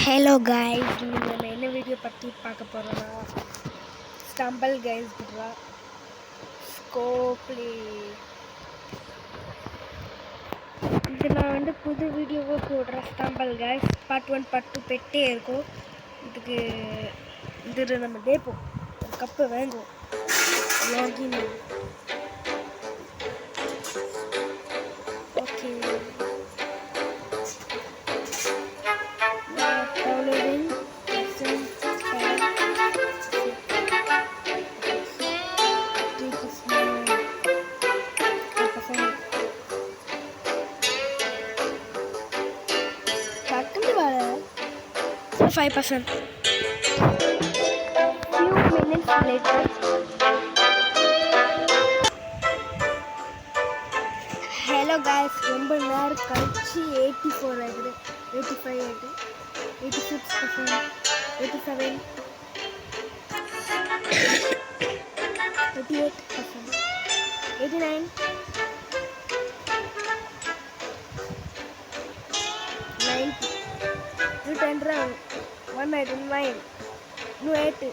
Hello guys, நம்ம என்ன video பற்றி பார்க்க போகிறோன்னா ஸ்டம்பிள் கைஸ் விட்றா ஸ்கோப்லி. இது நான் புது வீடியோவை போடுறேன். ஸ்டம்பிள் கைஸ் பார்ட் 1 பார்ட் 2 பெட்டே இருக்கும். இதுக்கு இது நம்ம தேப்போம், ஒரு கப்பு வாங்குவோம். Login okay. $5. Few minutes later. Hello guys, ரொம்ப நேரம் கழிச்சு 84 ஆகுது, 85 ஆகுது, 86%, 87, 88%, 89, 90, 109, 109, 8,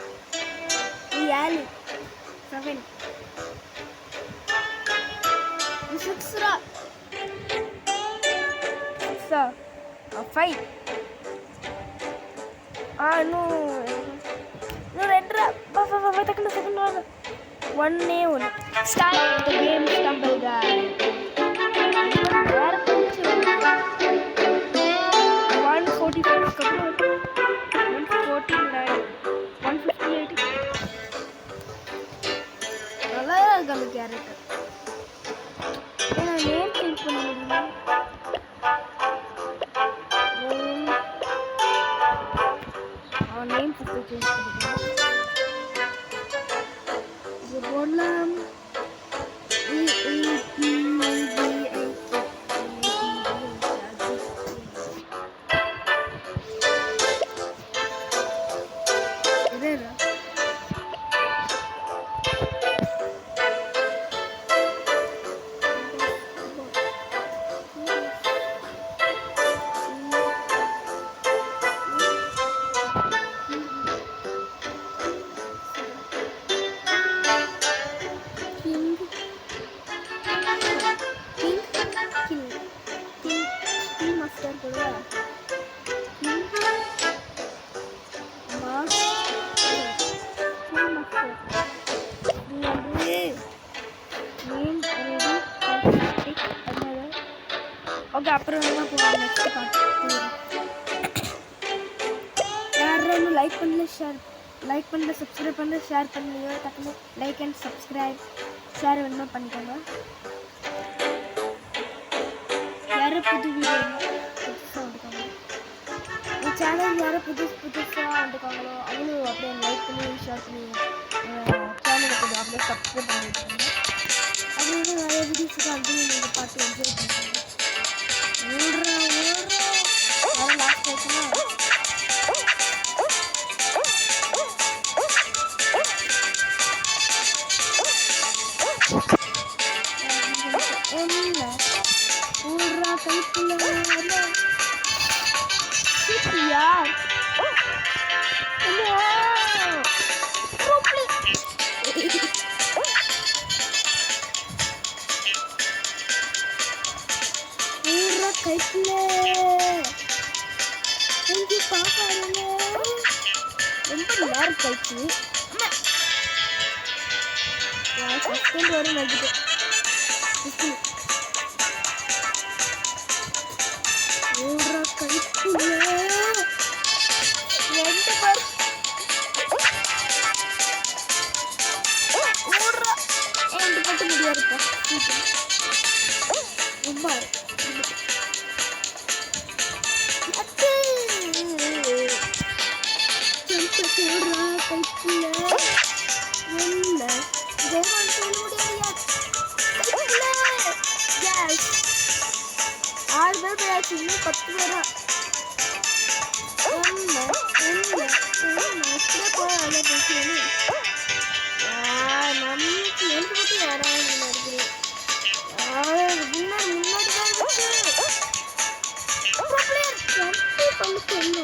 7, 7, 6, 5. No, red. One name. Start the game, Stumble Guy. 145, 149, 158. நல்லா இருக்கு அந்த கேரக்டர். நான் நேம் சேஞ்ச் பண்ண முடியுமா? நேம் ஃபஸ்ட்டு சேஞ்ச் பண்ணிக்கலாம். இது போடலாம். ஓகே, அப்புறம் என்ன போகலாம்? Next part. யாரும் லைக் பண்ணல, சப்ஸ்கிரைப் பண்ணல, ஷேர் பண்ணுங்க. டக்குனு லைக் அண்ட் சப்ஸ்கிரைப் ஷேர் வேணுமா பண்ணிக்கோங்க. யாரும் புது வீடியோ புதுசாக வந்துருக்காங்க, என் சேனல் யாரும் புதுசாக வந்துருக்காங்களோ அவங்களும் அப்படியே லைக் பண்ணி ஷேர் பண்ணி சேனலை கொஞ்சம் அப்படியே சப்ஸ்கிரைப் பண்ணி வச்சுக்கோங்க. அப்படியே நிறைய வீடியோஸுக்கு வந்து நீங்கள் பார்த்து என்ஜாய் பண்ணுங்க. லாஸ்ட் ஆச்சுன்னா ரொம்ப நேரம் கழிச்சு செகண்ட் வரும் நடிட்டு கழிச்சு 2 பேர் பட்டு முடியாதுப்பா. ரொம்ப ஆறு பேர் போயாச்சு, இன்னும் 10 பேரா. இப்படியே போக நல்லா பேசுவேன். நமக்கு எனக்கு மட்டும் யாராவது இருக்குது முன்னாடி தான் இருக்கு. பண்ண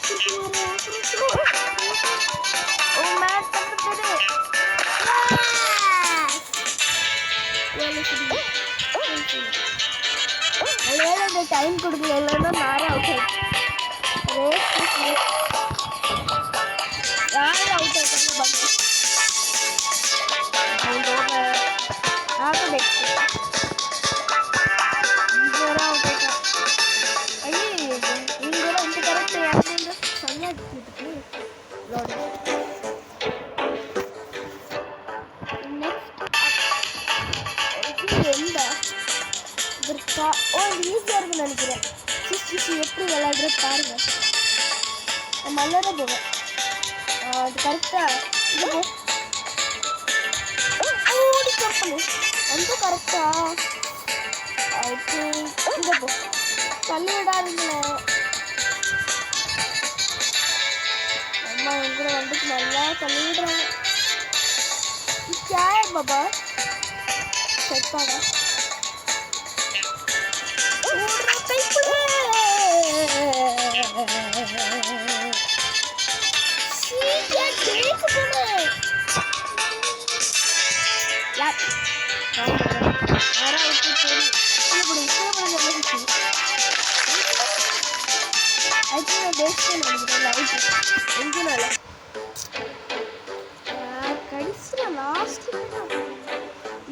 ஓ மேட் தப்பிட்டது. அந்த டைம் கொடுக்கல இல்லைன்னா நாரே அவுட் ஆயிடுச்சு. யாரு அவுட் ஆயிட்டாங்க பாருங்க. நினைக்கிறேன் எப்படி விளையாடுற பாருங்க. மல்லதான் போவேன். அது கரெக்டா இது போ ரொம்ப கரெக்டா இந்த போ தள்ளி விடாதீங்களே. அம்மா எங்கிற வந்துட்டு நல்லா தள்ளி விடுறாங்க. யார் பாபா செட்டாங்க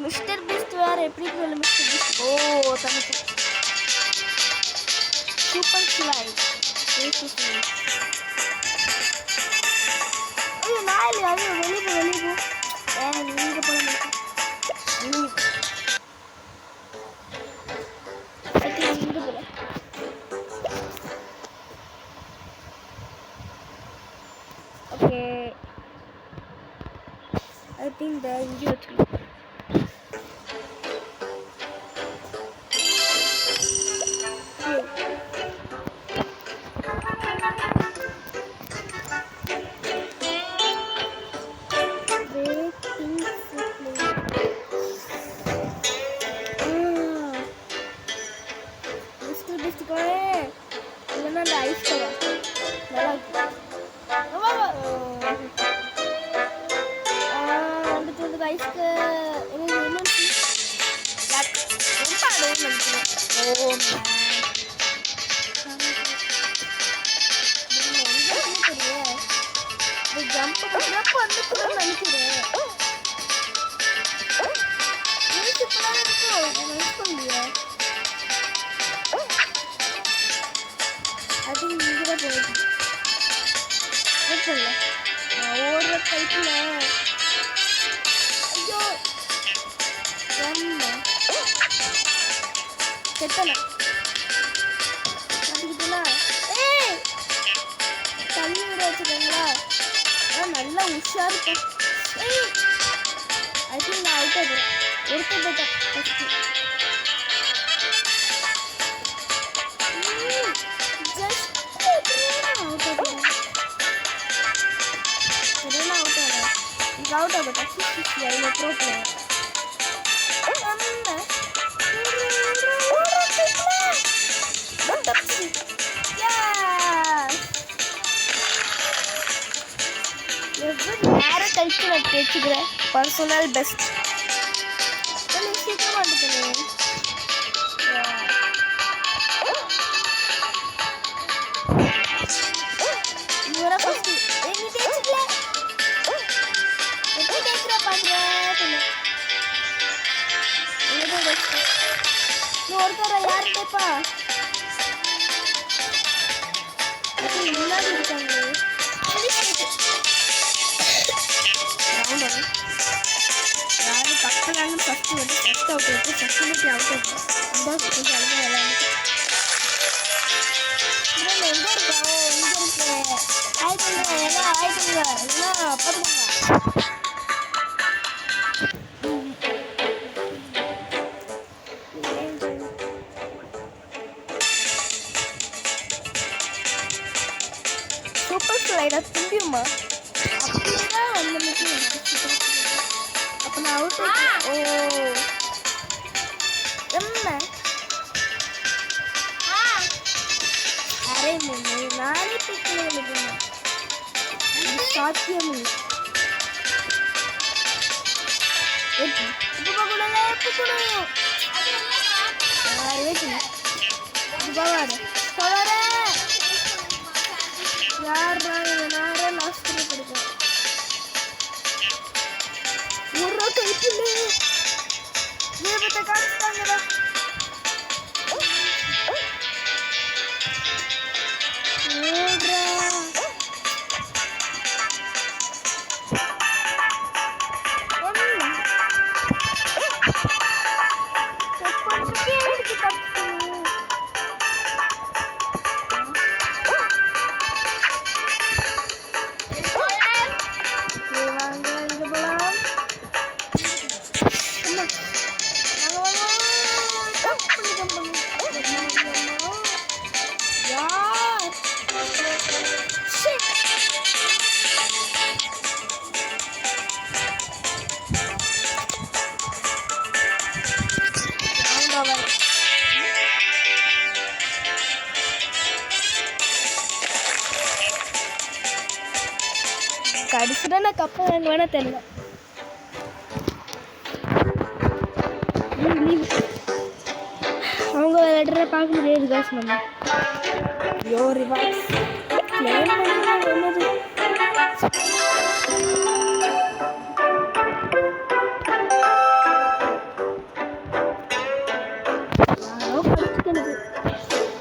மிஸ்டர் பீஸ்ட் வேற எப்படி மிஸ்டர் பீஸ்ட். ஓ தனிச்சு சூப்பர் ஸ்லைட் நான் இல்லை அது வெளியே நீங்க போக ஓகே. ஐ திங்க் த இங்கே வச்சுக்கலாம். தண்ணி விட வச்சுக்கோங்களா நல்லா உஷாரு. ஐ திங்க் நான் அவுட் ஆகிறேன். ஒருத்தர் போயிட்டேன் ஃபஸ்ட்டு. ஜஸ்ட் அவுட் ஆகிறேன். சரியான அவுட் ஆகிறேன். ಈಗ அவுட் ஆகட்டேன். ஐநூறு ப்ரோ பிளேயர் நேரம் கழிச்சு நான் தேய்ச்சிக்கிறேன். பர்சனல் பெஸ்ட் சீக்கிரமா வந்துட்டேன். இவரை ஃபஸ்ட்டு நீ தேய்ச்சிக்கல எப்படி தேய்க்கிற பாக்குறேன். ஒருத்தர யாரு தேய்ப்பா முன்னாடி இருக்காங்க. யாரு பக்கத்தாலும் ஃபஸ்ட்டு வந்து ஃபஸ்ட் அவுட் ஆகிட்டு செகண்ட் அவுட் ஆகிட்டு ரொம்ப கொஞ்சம் அழகாக விளையாண்டு எங்கே இருக்கா? இங்கே இருக்கு. ஆயிட்டுங்க எல்லாம் ஆயிட்டுங்க எல்லாம் பார்த்துக்கோங்க. சூப்பர் ஸ்லைடா திரும்பியுமா அப்படிதான் வந்து அப்போ நான் அவுட். ஓ என்ன நானே பிடிக்கல சாத்தியம் இல்லை. யார் லாஸ்ட் கொடுப்பேன் ஒரு கைப்பிள்ளை வீரத்தை காமிச்சாங்கடா. கடிச்சுட்டா நான் கப்பை வாங்க வேணா தெரியல. அவங்க விளையாடுற பார்க்க முடியாது காசு நம்ம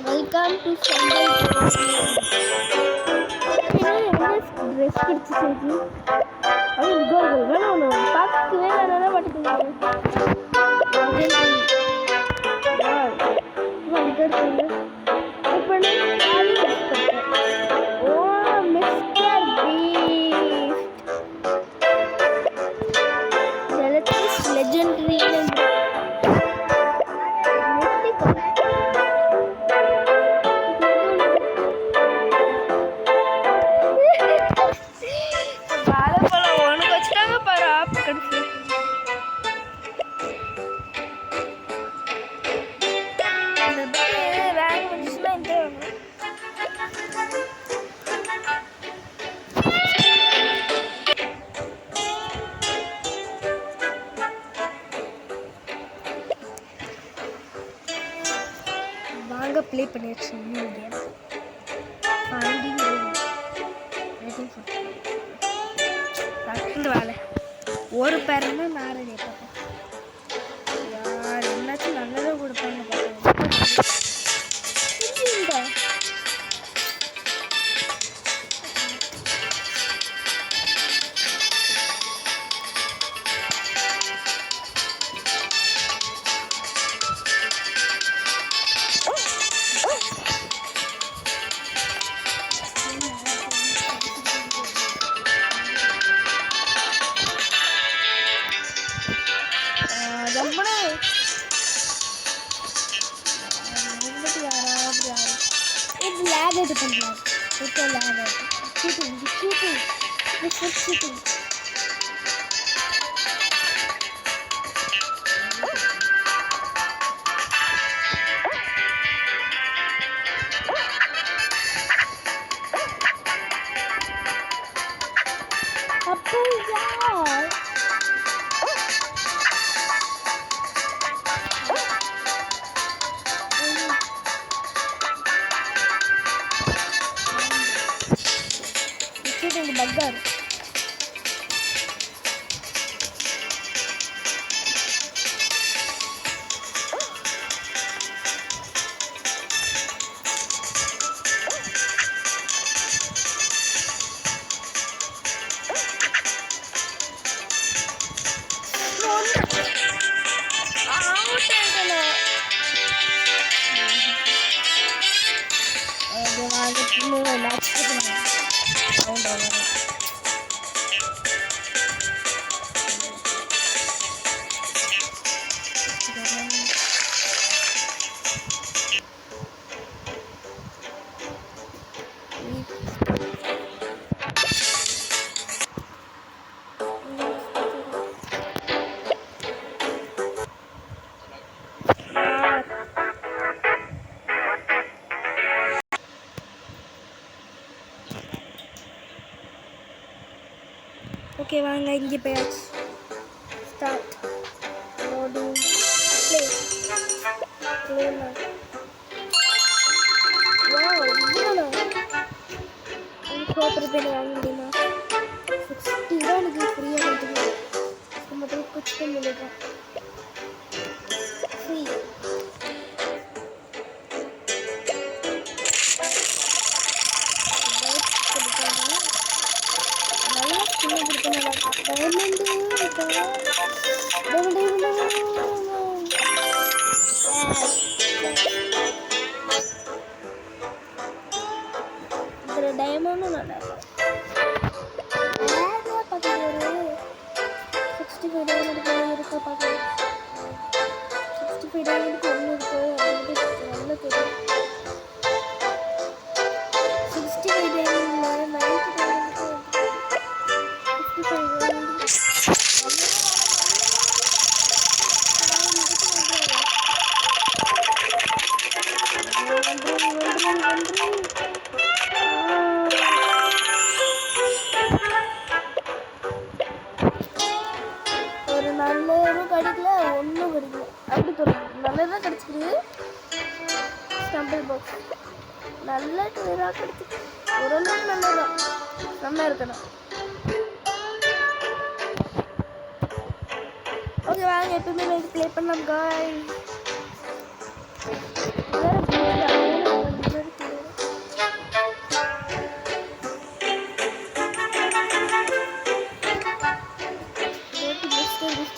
வெல்கம் டு ட்ரெஸ் பிடிச்சி செய்தி அது கோல் வேணும் ஒன்று பார்க்கவே வேணா பட்டுக்குங்க. வாங்க ப்ளே பண்ணியாச்சு. New game finding waiting for டக்குன்னு வேலை ஒரு பேருன்னா நாரை கேட்பேன். யார் என்னாச்சும் நல்லதாக கொடுப்பாங்க பார்ப்பேன். It's lag it upon lag. It's a lag it. Cheating. This is cheating. Bagger. Okay வாங்க இங்கே போயாச்சு. Start loading play play wow இவ்வளோ சோப்பு ரிப்பேர் வாங்க முடியுமா? 60 தான் எனக்கு ஃப்ரீயாக கொடுத்துருக்கு. मतलब कुछ तो मिलेगा फ्री. நல்லா ஸ்கின் கொடுத்தனால டைமண்ட் இதுல டைமண்டும் நல்லா இருக்கும். 65 டைமண்ட் இருக்கா பார்க்கலாம். 65 டைமண்ட் ஒன்று இருக்கு அப்படின்ட்டு நல்ல தெரியும். 65 டைமண்ட் 90 டைமண்ட் 55 டைமண்ட் ஒரு நல்லதும் கிடைக்கல ஒன்றும் கிடைக்கல. அப்படி சொல்லுங்க நல்லதாக கிடைச்சிருக்கு. ஸ்டம்பிள் பாக்ஸ் நல்ல கிளியராக கிடைச்சிருக்கு. ஓரளவுக்கு நல்லதான் நல்லா இருக்கணும். ஓகே வாங்க எப்பவுமே நான் ப்ளே பண்ணலாம் காய்.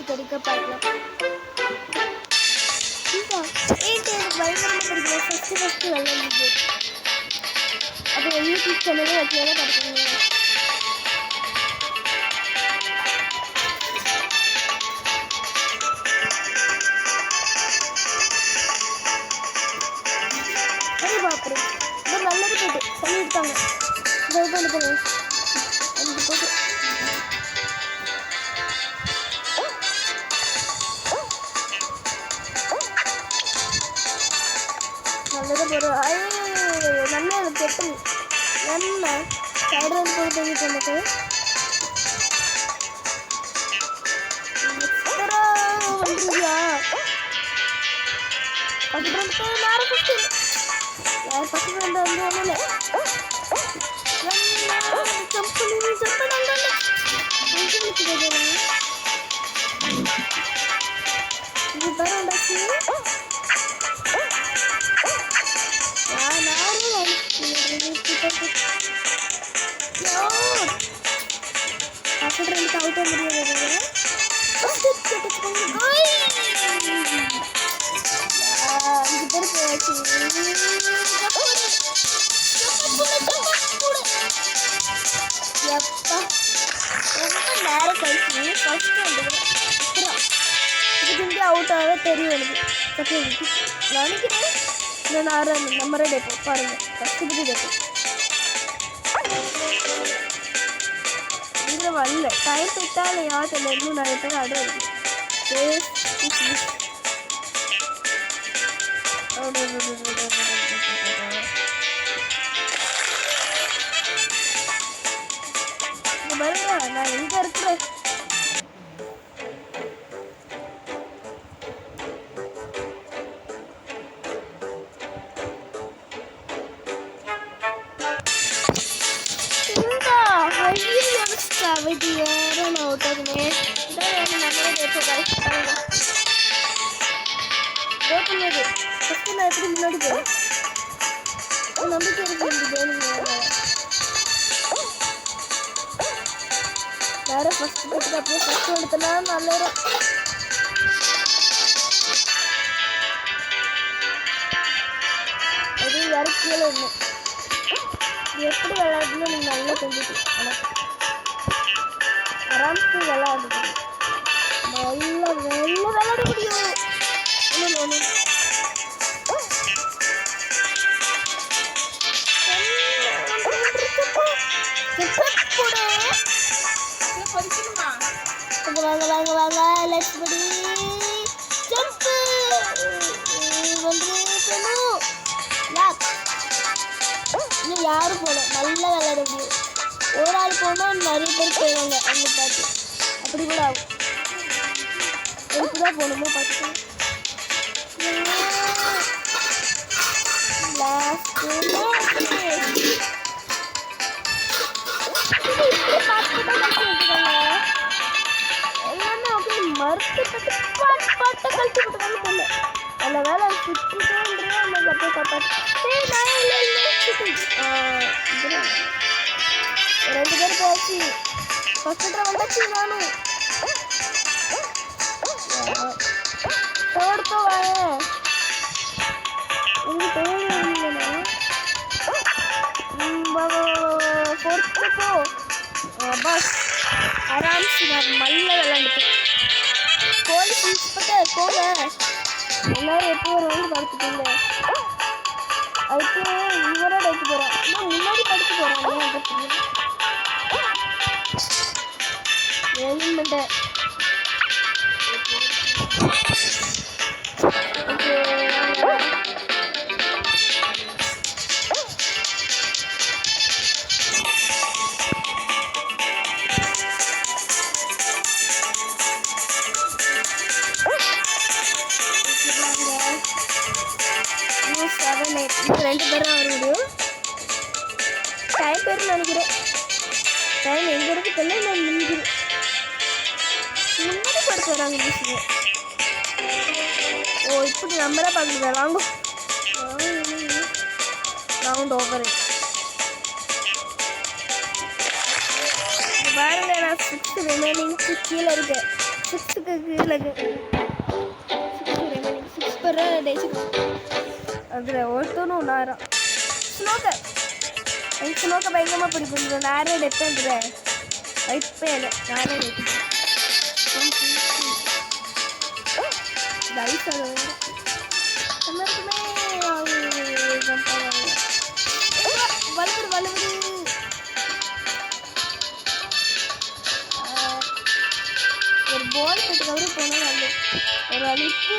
கிடைக்க பார்க்கலாம். பயங்கரமாக கிடைக்கல. ஃபஸ்ட்டு வெள்ளை இருந்துச்சு. அப்புறம் யூடியூப் சேனலே வச்சுதான் கிடைக்குங்க. சரி பாப்புறேன் இது நல்லது போட்டு பண்ணியிருக்காங்க. இதை போட்டு அதுக்கு போட்டு நல்லது போடு. நல்லா கெட்டு என்ன சைடு வந்து போட்டு எனக்கு வந்துருக்கியா? பக்கத்து நேரம் யார் பக்கத்து வந்து ஒன்றும் இது பரவாண்டாச்சு. அப்புறம் எனக்கு அவுட் முடியாது. அஞ்சு பேர் போயாச்சு. எப்பா ரொம்ப நேரம் கழிச்சு ஃபர்ஸ்ட் வந்துக்கிறேன். இதுக்கு இங்கே அவுட் ஆக தெரியும் எனக்கு நினைக்கிறேன். நான் நம்பரே டேப்போம் பாருங்கள். ஃபஸ்ட்டு பற்றி டேப்போம் இதில் வரல. டைம் போயிட்டால் யாரும் இன்னும் நிறைய பேர் அடம் இருக்குது. பாருங்க நான் எங்கே இருக்கிறேன். எப்படி முன்னாடி போய் நம்பிக்கை இருக்கு. வேற ஃபர்ஸ்ட் போட்டு அப்படியே ஃபர்ஸ்ட் எடுத்தனா நல்லா இருக்கும். அது யாரு கீழே இல்லை. எப்படி விளையாடணும் நீங்க நல்லா தெரிஞ்சுக்கலாம். ஆனால் ஆராம்சு விளையாடுது நல்லா விளையாட முடியும். ஒன்று ஒன்று வாங்க வாங்க வாங்க லெட்ஸ் படி ஜம்ப் வந்து இன்னும் யாரும் போல நல்லா விளையாட முடியும். ஒரு ஆள் போனால் நிறைய பேர் போயிடுவாங்க அவங்க பார்த்து அப்படி கூட ஆகும். எனக்கு தான் போகணுமோ பார்த்துக்கணும். எல்லாமே அப்படியே மறுத்து பாட்டு கழிச்சு விட்டுருக்காங்க தெரியல. நல்ல வேலை சுற்றிட்டேன்றே நம்ம அப்படியே காப்பாற்று. ரெண்டு பேர் போச்சு. ஃபர்ஸ்ட் வந்தாச்சு நானும் தோடுத்தோ வாங்க உங்க தோடு போ பஸ் ஆராம்ஸ் நான் மல்ல விளையாண்டுட்டு போலீஸ் இன்ஸ்பெக்டர் போங்க எல்லாரும் எப்போ வந்து படுத்துட்டீங்க. அதுக்கு இவரோட எடுத்து போகிறேன் இன்னும் முன்னாடி படுத்து போகிறேன் ஏழுமெண்டேன். ரெண்டு பேரும் வர முடியும். டைம் பேர் நினைக்கிறேன். டைம் எங்க இருக்கு தெரியல. நான் முன்னாடி படுத்து வராங்க பேசுங்க. ஓ இப்படி நம்பரா பார்க்குறது வாங்க ரவுண்ட் ஓவர் பாருங்க. நான் 6 ரிமைனிங்க்கு கீழே இருக்கேன். 6க்கு கீழே இருக்கு. 6 ரிமைனிங் 6 பேர் டேஸ் அதில் ஒருத்தனும் நேரம் ஸ்லோக்கர் எனக்கு ஸ்லோக்கர் பயங்கரமாக பிடிக்கும். நேரம் டெத்துன்ற வைப்பே இல்லை. நேரம் டெத்து வலுவிடு வலுவிடு ஒரு பால் கட்டுக்கப்புறம் போனால் நல்லது. ஒரு அழிப்பு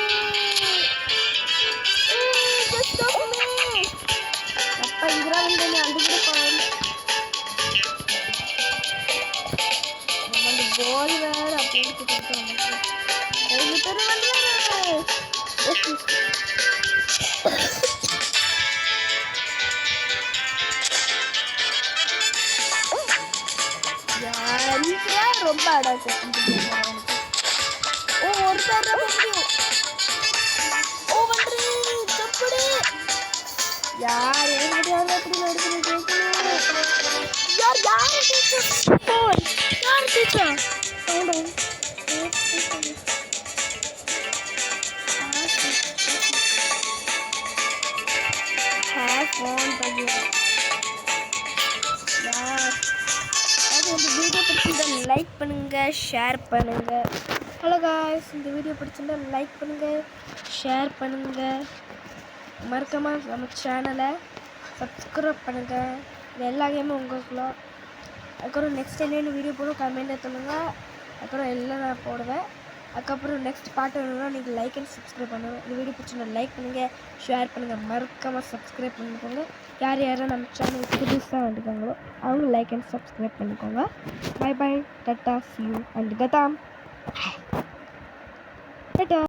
அப்பா இங்கெல்லாம் வந்து அந்த கூட பாருங்க. அந்த பால் வேறு அப்படின்னு கொடுத்துருக்காங்க. ரொம்ப அடாச்சு. ஓ ஒரு பேர் தான் முடியும். ஓ வந்து தப்புடு யார் யார் எப்படி நடக்குது கேட்கணும். யார் யார் டீச்சர் போன் யார் டீச்சர் சவுண்ட் फोन पर यार இந்த வீடியோ பிடிச்சிருந்தா லைக் பண்ணுங்க ஷேர் பண்ணுங்க. ஹலோ காய்ஸ், இந்த வீடியோ பிடிச்சிருந்தா லைக் பண்ணுங்க ஷேர் பண்ணுங்க. மறக்காம நம்ம சேனலை சப்ஸ்கிரைப் பண்ணுங்க. இது எல்லா கேமும் உங்களுக்குள்ள. அதுக்கப்புறம் நெக்ஸ்ட் என்னென்ன வீடியோ போடும் கமெண்ட்டில் சொல்லுங்கள். அதுக்கப்புறம் எல்லாம் நான் போடுவேன். அதுக்கப்புறம் நெக்ஸ்ட் பார்ட் வேணும்னா நீங்கள் லைக் அண்ட் சப்ஸ்கிரைப் பண்ணுங்கள். இந்த வீடியோ பிடிச்சிருந்தா லைக் பண்ணுங்கள் ஷேர் பண்ணுங்கள். மறக்காமல் சப்ஸ்கிரைப் பண்ணிக்கோங்க. யார் யாரும் நம்ம சேனலுக்கு புதுசாக வந்துருக்காங்களோ அவங்க லைக் அண்ட் சப்ஸ்கிரைப் பண்ணிக்கோங்க. Bye bye tata see you and கதாம் டாட்டா.